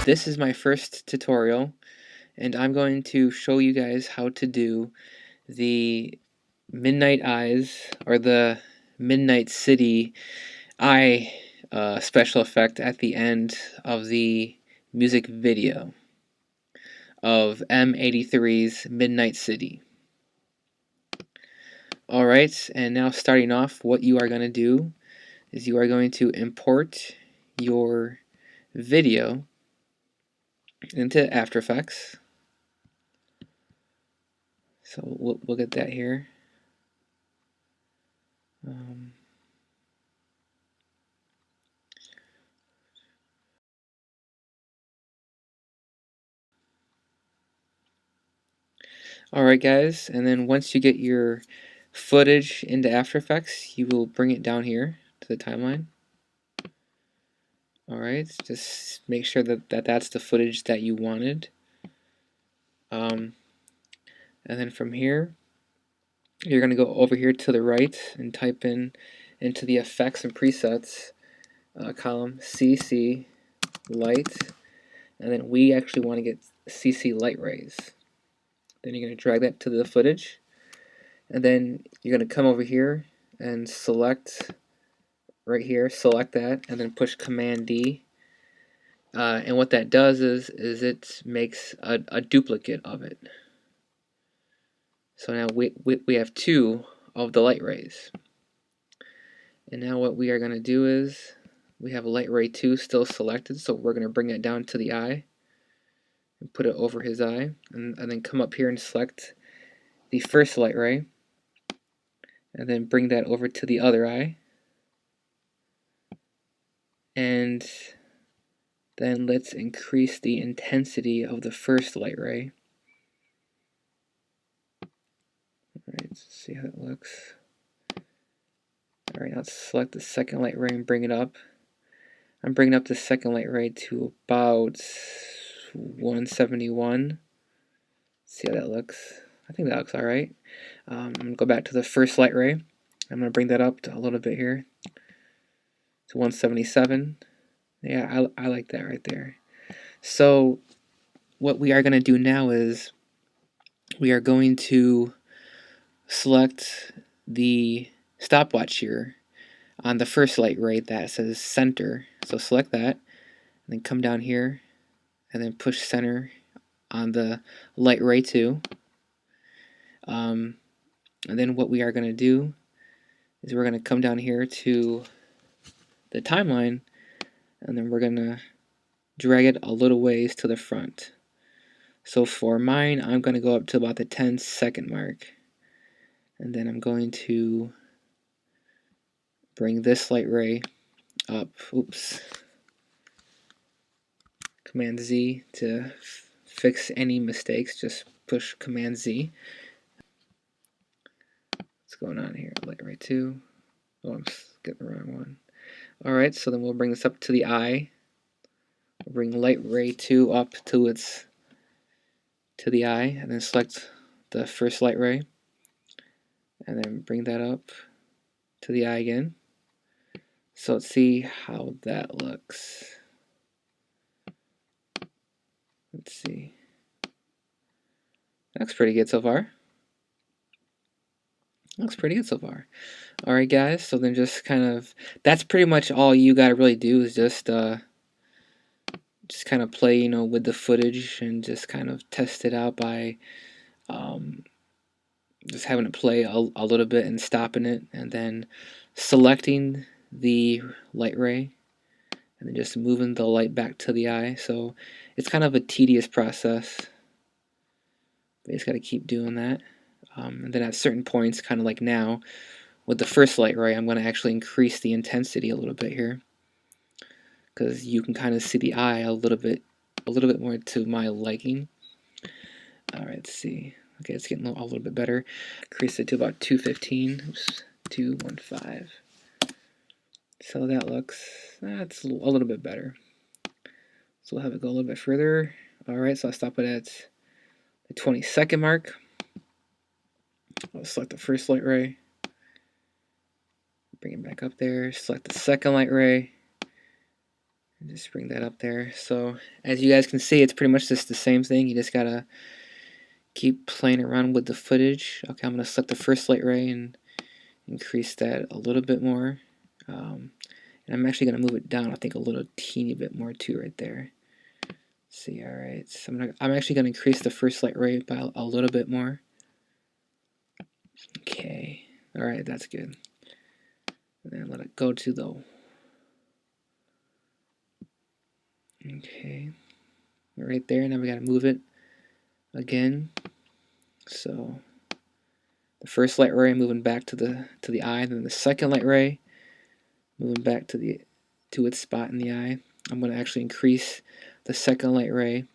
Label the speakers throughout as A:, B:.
A: This is my first tutorial, and I'm going to show you guys how to do the Midnight Eyes, or the Midnight City Eye special effect at the end of the music video of M83's Midnight City. Alright, and now starting off, what you are going to do is you are going to import your video into After Effects. So we'll get that here. Alright guys, and then once you get your footage into After Effects, you will bring it down here to the timeline. Alright, just make sure that that's the footage that you wanted. And then from here, you're going to go over here to the right and type in into the Effects and Presets column CC Light, and then we actually want to get CC Light Rays. Then you're going to drag that to the footage, and then you're going to come over here and select right here, select that, and then push Command D. And what that does is it makes a duplicate of it. So now we have two of the light rays. And now what we are going to do is we have light ray 2 still selected, so we're going to bring it down to the eye and put it over his eye, and then come up here and select the first light ray, and then bring that over to the other eye, and then let's increase the intensity of the first light ray. Alright, let's see how that looks. Alright, now let's select the second light ray and bring it up. I'm bringing up the second light ray to about 171. See how that looks. I think that looks alright. I'm going to go back to the first light ray. I'm going to bring that up to a little bit here to 177. Yeah, I like that right there. So what we are going to do now is we are going to select the stopwatch here on the first light ray that says center. So select that, and then come down here and then push center on the light ray 2. And then what we are going to do is we're going to come down here to the timeline, and then we're going to drag it a little ways to the front. So for mine, I'm going to go up to about the 10-second mark, and then I'm going to bring this light ray up. Oops. Command Z to fix any mistakes. Just push Command Z. What's going on here? Light ray 2. Oh, I'm getting the wrong one. Alright, so then we'll bring this up to the eye. We'll bring light ray 2 up to the eye, and then select the first light ray, and then bring that up to the eye again. So let's see how that looks. Let's see. That looks pretty good so far. Looks pretty good so far. Alright guys, so then just kind of, that's pretty much all you gotta really do is just kind of play, with the footage and just kind of test it out by just having it play a little bit and stopping it, and then selecting the light ray, and then just moving the light back to the eye. So it's kind of a tedious process, but you just got to keep doing that. And then at certain points, kind of like now with the first light ray, I'm going to actually increase the intensity a little bit here, because you can kind of see the eye a little bit more to my liking. Alright, let's see. Okay, it's getting a little bit better. Increase it to about 215. Oops, 215. So that looks, that's a little bit better. So we'll have it go a little bit further. Alright, so I'll stop it at the 20-second mark. I'll select the first light ray. Bring it back up there. Select the second light ray. And just bring that up there. So as you guys can see, it's pretty much just the same thing. You just gotta keep playing around with the footage. Okay, I'm gonna select the first light ray and increase that a little bit more. And I'm actually gonna move it down, I think a little teeny bit more too right there. See, alright, so I'm actually gonna increase the first light ray by a little bit more. Okay, alright, that's good. And then let it go to the, okay, right there. Now we gotta move it again. So the first light ray moving back to the eye, then the second light ray moving back to its spot in the eye. I'm going to actually increase the second light ray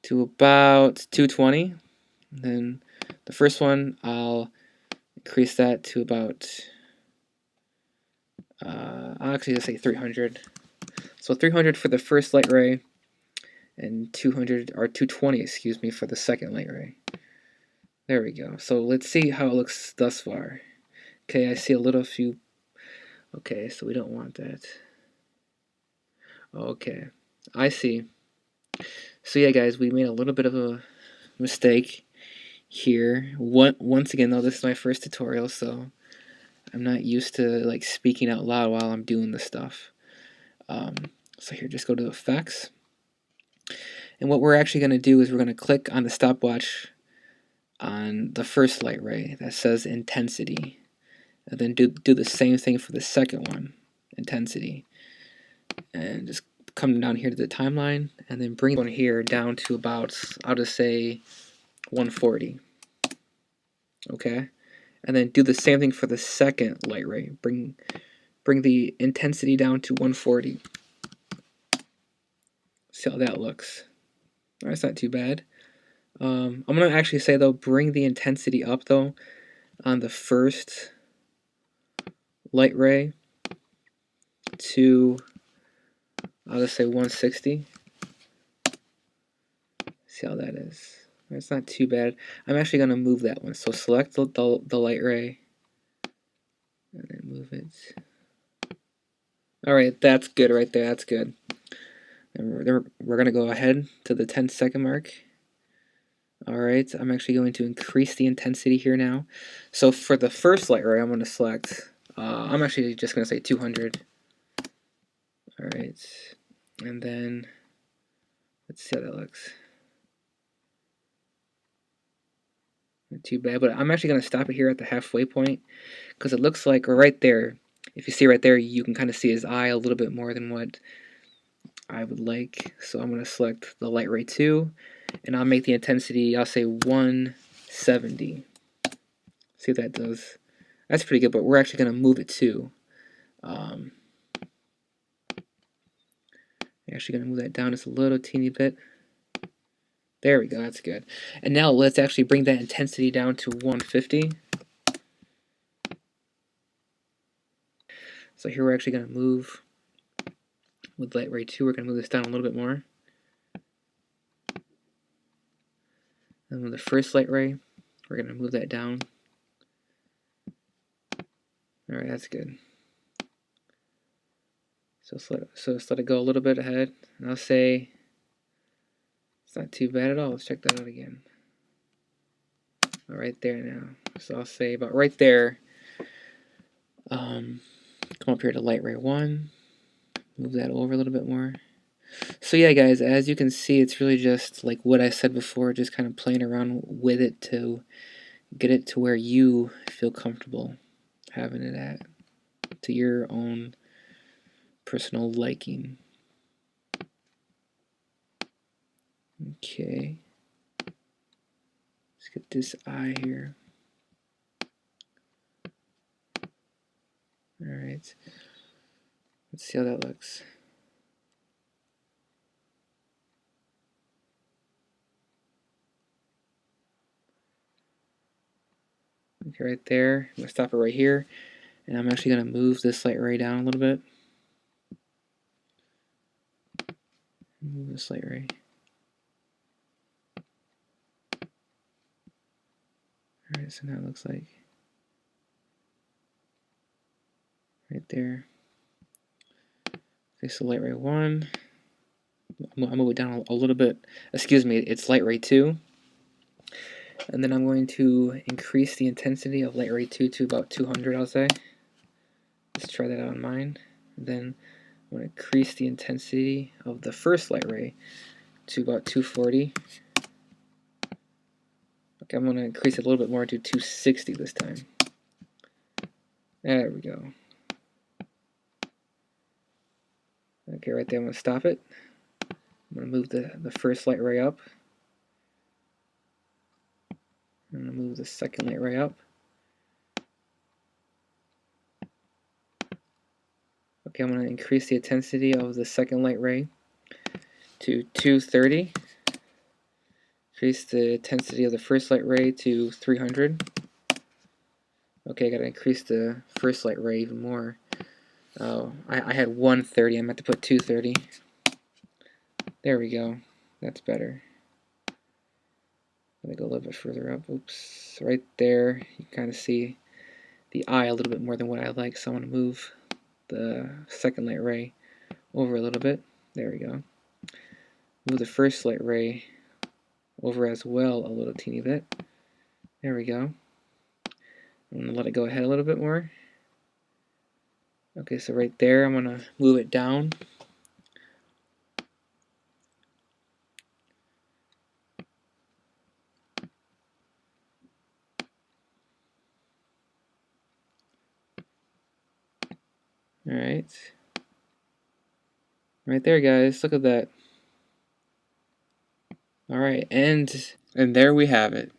A: to about 220. And then the first one, I'll increase that to about, I'll actually just say 300. So 300 for the first light ray, and 200 or 220, excuse me, for the second light ray. There we go. So let's see how it looks thus far. Okay, I see a little few. Okay, so we don't want that. Okay, I see. So yeah, guys, we made a little bit of a mistake here. Once again, though, this is my first tutorial, so I'm not used to like speaking out loud while I'm doing this stuff. So here, just go to Effects, and what we're actually going to do is we're going to click on the stopwatch on the first light ray that says Intensity, and then do the same thing for the second one, Intensity, and just come down here to the timeline, and then bring one here down to about, I'll just say 140. Okay, and then do the same thing for the second light ray. Bring the intensity down to 140. See how that looks. All right, that's not too bad. I'm gonna actually say though, bring the intensity up though on the first light ray to, I'll just say 160. See how that is. It's not too bad. I'm actually gonna move that one. So select the light ray and then move it. All right, that's good right there. That's good. And we're gonna go ahead to the 10-second mark. Alright, I'm actually going to increase the intensity here now. So for the first light ray, I'm going to select, I'm actually just going to say 200. Alright, and then let's see how that looks. Not too bad, but I'm actually going to stop it here at the halfway point because it looks like right there, if you see right there, you can kind of see his eye a little bit more than what I would like. So I'm going to select the light ray 2, and I'll make the intensity, I'll say 170. See what that does. That's pretty good, but we're actually going to move it too. Actually going to move that down just a little teeny bit. There we go, that's good. And now let's actually bring that intensity down to 150. So here we're actually going to move, with light ray 2, we're going to move this down a little bit more. And with the first light ray, we're going to move that down. Alright, that's good. So let's let it go a little bit ahead. And I'll say it's not too bad at all. Let's check that out again. Right there now. So I'll say about right there. Come up here to light ray 1. Move that over a little bit more. So yeah, guys, as you can see, it's really just like what I said before, just kind of playing around with it to get it to where you feel comfortable having it at, to your own personal liking. Okay. Let's get this eye here. Alright. Let's see how that looks. Okay, right there. I'm going to stop it right here. And I'm actually going to move this light ray down a little bit. Move this light ray. Alright, so now it looks like right there. Okay, so light ray 1. I'll move it down a little bit. Excuse me, it's light ray 2. And then I'm going to increase the intensity of light ray 2 to about 200, I'll say. Let's try that out on mine. And then I'm going to increase the intensity of the first light ray to about 240. Okay, I'm going to increase it a little bit more to 260 this time. There we go. Okay, right there, I'm going to stop it. I'm going to move the first light ray up. I'm going to move the second light ray up. Okay, I'm going to increase the intensity of the second light ray to 230. Increase the intensity of the first light ray to 300. Okay, I got to increase the first light ray even more. Oh, I had 130. I meant to put 230. There we go. That's better. Let me go a little bit further up. Oops. Right there, you kind of see the eye a little bit more than what I like, so I'm going to move the second light ray over a little bit. There we go. Move the first light ray over as well a little teeny bit. There we go. I'm going to let it go ahead a little bit more. Okay, so right there, I'm going to move it down. Alright. Right there, guys. Look at that. Alright, and there we have it.